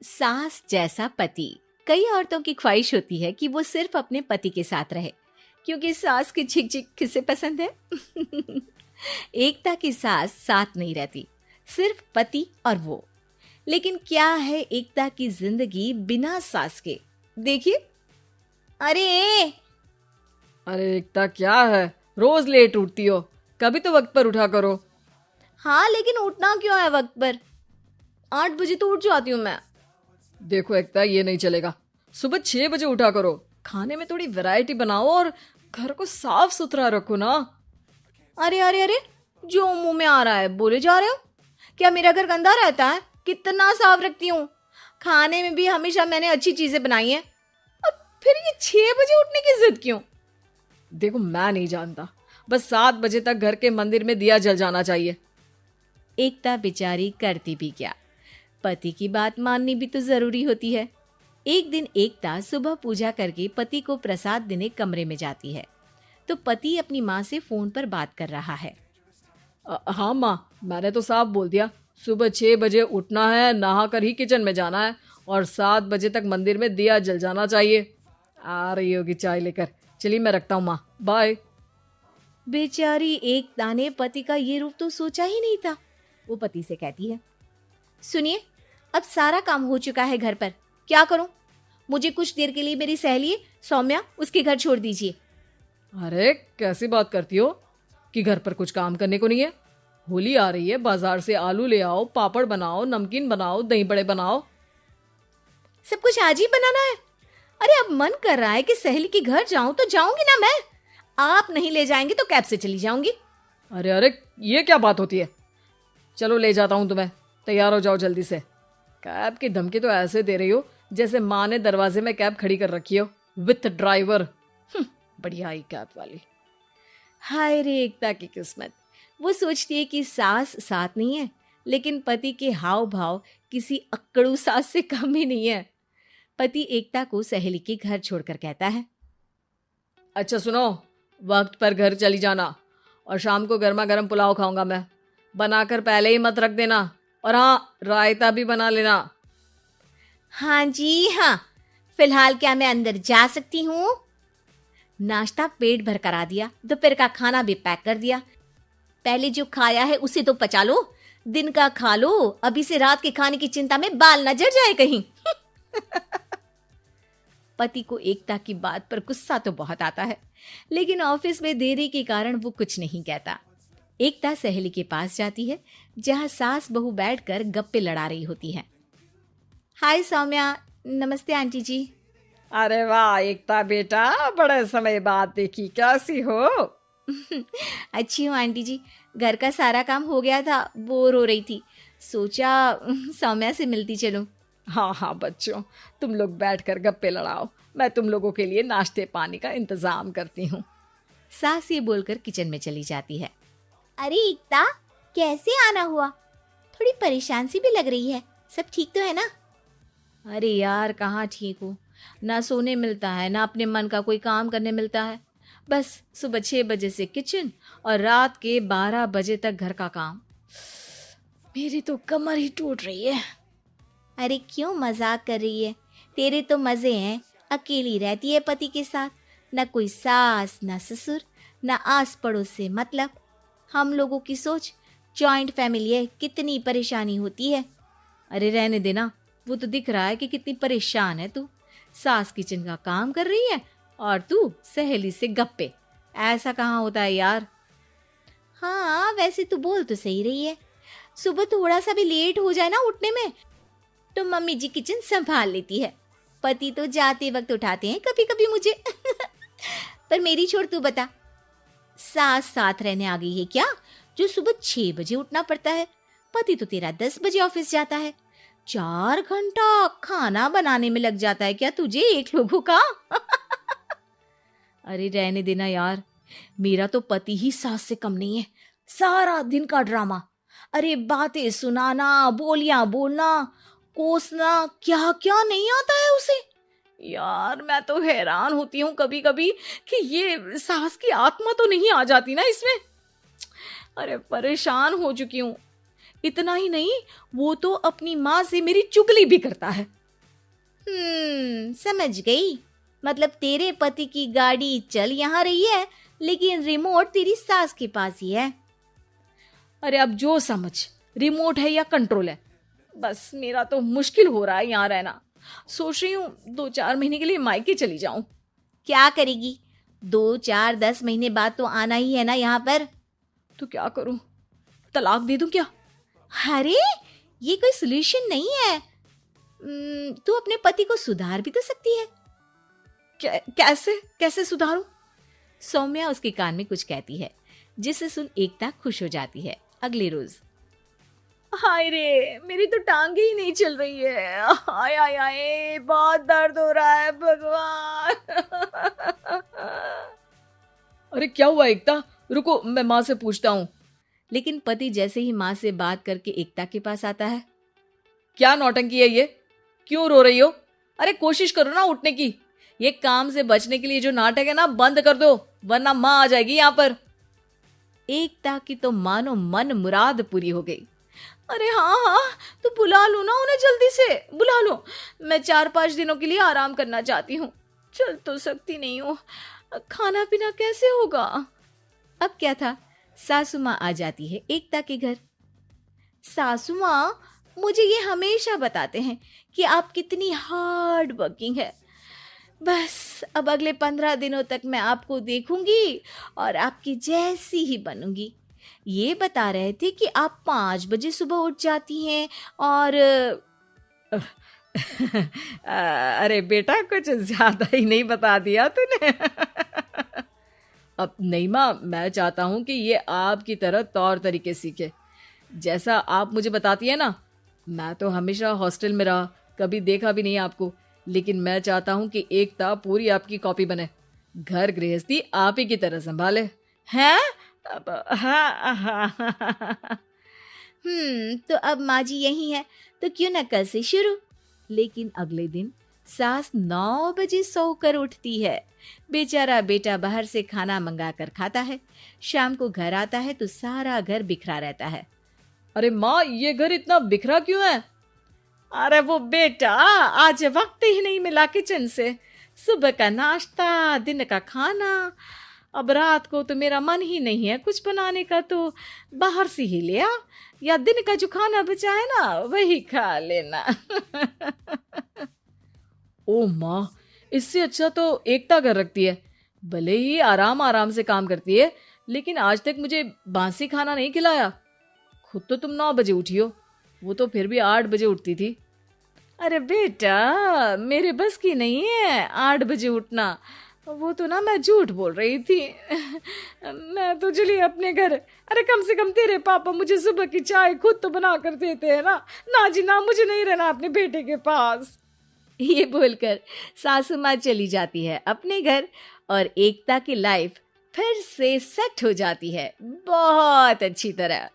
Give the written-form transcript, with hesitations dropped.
सास जैसा पति। कई औरतों की ख्वाहिश होती है कि वो सिर्फ अपने पति के साथ रहे, क्योंकि सास की झिक झिक किसे पसंद है। एकता की सास साथ नहीं रहती, सिर्फ पति और वो। लेकिन क्या है एकता की जिंदगी बिना सास के? देखिए। अरे अरे एकता, क्या है? रोज लेट उठती हो, कभी तो वक्त पर उठा करो। हाँ, लेकिन उठना क्यों है वक्त पर? 8 बजे तो उठ जाती हूँ मैं। देखो एकता, ये नहीं चलेगा। सुबह 6 बजे उठा करो। खाने में थोड़ी वैरायटी बनाओ और घर को साफ सुथरा रखो ना। अरे अरे अरे, जो मुंह में आ रहा है बोले जा रहे हो। क्या मेरा घर गंदा रहता है? कितना साफ रखती हूँ। खाने में भी हमेशा मैंने अच्छी चीजें बनाई हैं। और फिर ये 6 बजे उठने की जिद क्यों? देखो, मैं नहीं जानता, बस 7 बजे तक घर के मंदिर में दिया जल जाना चाहिए। एकता बेचारी करती भी क्या, पति की बात माननी भी तो जरूरी होती है। एक दिन एकता सुबह पूजा करके पति को प्रसाद देने कमरे में जाती है, तो पति अपनी माँ से फोन पर बात कर रहा है। हाँ माँ, मैंने तो साफ बोल दिया, सुबह 6 बजे उठना है, नहा कर ही किचन में जाना है और 7 बजे तक मंदिर में दिया जल जाना चाहिए। आ रही होगी चाय लेकर। चलिए मैं रखता हूँ माँ, बाय। बेचारी एकता ने पति का ये रूप तो सोचा ही नहीं था। वो पति से कहती है, सुनिए, अब सारा काम हो चुका है घर पर, क्या करूं? मुझे कुछ देर के लिए मेरी सहेली सौम्या, उसके घर छोड़ दीजिए। अरे कैसी बात करती हो कि घर पर कुछ काम करने को नहीं है? होली आ रही है, बाजार से आलू ले आओ, पापड़ बनाओ, नमकीन बनाओ, दही बड़े बनाओ। सब कुछ आज ही बनाना है? अरे अब मन कर रहा है कि सहेली के घर जाऊं तो जाऊंगी ना मैं। आप नहीं ले जाएंगे तो कैब से चली जाऊंगी। अरे अरे, ये क्या बात होती है? चलो ले जाता हूँ तुम्हें, तैयार हो जाओ जल्दी से। कैब की धमकी तो ऐसे दे रही हो जैसे माँ ने दरवाजे में कैब खड़ी कर रखी हो विथ ड्राइवर। बढ़िया आई कैब वाली। हाय रे एकता की किस्मत। वो सोचती है कि सास साथ नहीं है, लेकिन पति के हाव भाव किसी अक्कड़ू सास से कम ही नहीं है। पति एकता को सहेली के घर छोड़कर कहता है, अच्छा सुनो, वक्त पर घर चली जाना और शाम को गर्मा गर्म पुलाव खाऊंगा मैं। बनाकर पहले ही मत रख देना, और हाँ, रायता भी बना लेना। हाँ जी हाँ, फिलहाल क्या मैं अंदर जा सकती हूँ? नाश्ता पेट भर करा दिया, दोपहर का खाना भी पैक कर दिया। पहले जो खाया है उसे तो पचा लो, दिन का खा लो, अभी से रात के खाने की चिंता में बाल न जड़ जाए कहीं। पति को एकता की बात पर गुस्सा तो बहुत आता है, लेकिन ऑफिस में देरी के कारण वो कुछ नहीं कहता। एकता सहेली के पास जाती है, जहां सास बहू बैठकर गप्पे लड़ा रही होती है। हाय सौम्या, नमस्ते आंटी जी। अरे वाह एकता बेटा, बड़े समय बाद देखी, कैसी हो? अच्छी हूँ आंटी जी, घर का सारा काम हो गया था, बोर हो रही थी, सोचा सौम्या से मिलती चलूं। हाँ हाँ बच्चों, तुम लोग बैठकर गप्पे लड़ाओ, मैं तुम लोगों के लिए नाश्ते पानी का इंतजाम करती हूँ। सास ये बोलकर किचन में चली जाती है। अरे एकता, कैसे आना हुआ? थोड़ी परेशान सी भी लग रही है, सब ठीक तो है ना? अरे यार, कहाँ ठीक हूँ, ना सोने मिलता है, ना अपने मन का कोई काम करने मिलता है। बस सुबह 6 बजे से किचन और रात के 12 बजे तक घर का काम। मेरी तो कमर ही टूट रही है। अरे क्यों मजाक कर रही है? तेरे तो मजे हैं, अकेली रहती है पति के साथ, न कोई सास न ससुर, न आस पड़ोस से मतलब। हम लोगों की सोच, जॉइंट फैमिली है, कितनी परेशानी होती है। अरे रहने देना, वो तो दिख रहा है कि कितनी परेशान है तू। सास किचन का काम कर रही है और तू सहेली से गप्पे। ऐसा कहाँ होता है यार। हाँ वैसे तू बोल तो सही रही है, सुबह थोड़ा सा भी लेट हो जाए ना उठने में तो मम्मी जी किचन संभाल लेती है। पति तो जाते वक्त उठाते हैं कभी कभी मुझे। पर मेरी छोड़, तू बता, सास साथ रहने आ गई है क्या, जो सुबह 6 बजे उठना पड़ता है? पति तो तेरा 10 बजे ऑफिस जाता है, 4 घंटा खाना बनाने में लग जाता है क्या तुझे एक लोगों का? अरे रहने देना यार, मेरा तो पति ही सास से कम नहीं है। सारा दिन का ड्रामा, अरे बातें सुनाना, बोलियां बोलना, कोसना, क्या क्या नहीं आता है उसे। यार मैं तो हैरान होती हूँ कभी कभी कि ये सास की आत्मा तो नहीं आ जाती ना इसमें। अरे परेशान हो चुकी हूँ। इतना ही नहीं, वो तो अपनी माँ से मेरी चुगली भी करता है। समझ गई। मतलब तेरे पति की गाड़ी चल यहाँ रही है, लेकिन रिमोट तेरी सास के पास ही है। अरे अब जो समझ, रिमोट है या कंट्रोल है, बस मेरा तो मुश्किल हो रहा है यहाँ रहना। सोच रही हूँ 2-4 महीने के लिए मायके चली जाऊं। क्या करेगी? 2-4-10 महीने बाद तो आना ही है ना यहाँ पर। तो क्या करूं, तलाक दे दूं क्या? अरे ये कोई सोल्यूशन नहीं है। तू अपने पति को सुधार भी तो सकती है। कैसे कैसे सुधारूं? सौम्या उसके कान में कुछ कहती है, जिसे सुन एकता खुश हो जाती है। अगले रोज, हाय रे, मेरी तो टांगे ही नहीं चल रही है। हाय हाय हाय, बहुत दर्द हो रहा है भगवान। अरे क्या हुआ एकता? रुको, मैं माँ से पूछता हूँ। लेकिन पति जैसे ही माँ से बात करके एकता के पास आता है। क्या नौटंकी है ये? क्यों रो रही हो? अरे कोशिश करो ना उठने की। ये काम से बचने के लिए जो नाटक है ना, बंद कर दो, वरना माँ आ जाएगी यहाँ पर। एकता की तो मानो मन मुराद पूरी हो गई। अरे हाँ हाँ, तो बुला लो ना उन्हें, जल्दी से बुला लो। मैं 4-5 दिनों के लिए आराम करना चाहती हूँ। चल तो सकती नहीं हूँ, खाना पीना कैसे होगा? अब क्या था, सासू माँ आ जाती है एकता के घर। सासू माँ, मुझे ये हमेशा बताते हैं कि आप कितनी हार्ड वर्किंग है। बस अब अगले 15 दिनों तक मैं आपको देखूंगी और आपकी जैसी ही बनूंगी। ये बता रहे थे कि आप 5 बजे सुबह उठ जाती हैं और अरे बेटा, कुछ ज्यादा ही नहीं बता दिया तूने। अब नहीं माँ, मैं चाहता हूँ कि ये आपकी तरह तौर तरीके सीखे, जैसा आप मुझे बताती है ना। मैं तो हमेशा हॉस्टल में रहा, कभी देखा भी नहीं आपको, लेकिन मैं चाहता हूँ कि एकता पूरी आपकी कॉपी बने, घर गृहस्थी आप ही की तरह संभाले। हैं? तो अब माँ जी यही है, तो क्यों ना कल से शुरू। लेकिन अगले दिन सास 9 बजे सोकर उठती है। बेचारा बेटा बाहर से खाना मंगा कर खाता है। शाम को घर आता है तो सारा घर बिखरा रहता है। अरे माँ, ये घर इतना बिखरा क्यों है? अरे वो बेटा, आज वक्त ही नहीं मिला किचन से। सुबह का नाश्ता, दिन का खाना, अब रात को तो मेरा मन ही नहीं है कुछ बनाने का, तो बाहर से ही ले आ, या दिन का जो खाना बचा है ना वही खा लेना। ओ माँ, इससे अच्छा तो एकता कर रखती है। भले ही आराम आराम से काम करती है, लेकिन आज तक मुझे बासी खाना नहीं खिलाया। खुद तो तुम 9 बजे उठी हो, वो तो फिर भी 8 बजे उठती थी। अरे बेटा, मेरे बस की नहीं है 8 बजे उठना। वो तो ना मैं झूठ बोल रही थी। मैं तो चली अपने घर। अरे कम से कम तेरे पापा मुझे सुबह की चाय खुद तो बना कर देते हैं ना। ना जी ना, मुझे नहीं रहना अपने बेटे के पास। ये बोलकर सासू माँ चली जाती है अपने घर और एकता की लाइफ फिर से सेट हो जाती है बहुत अच्छी तरह।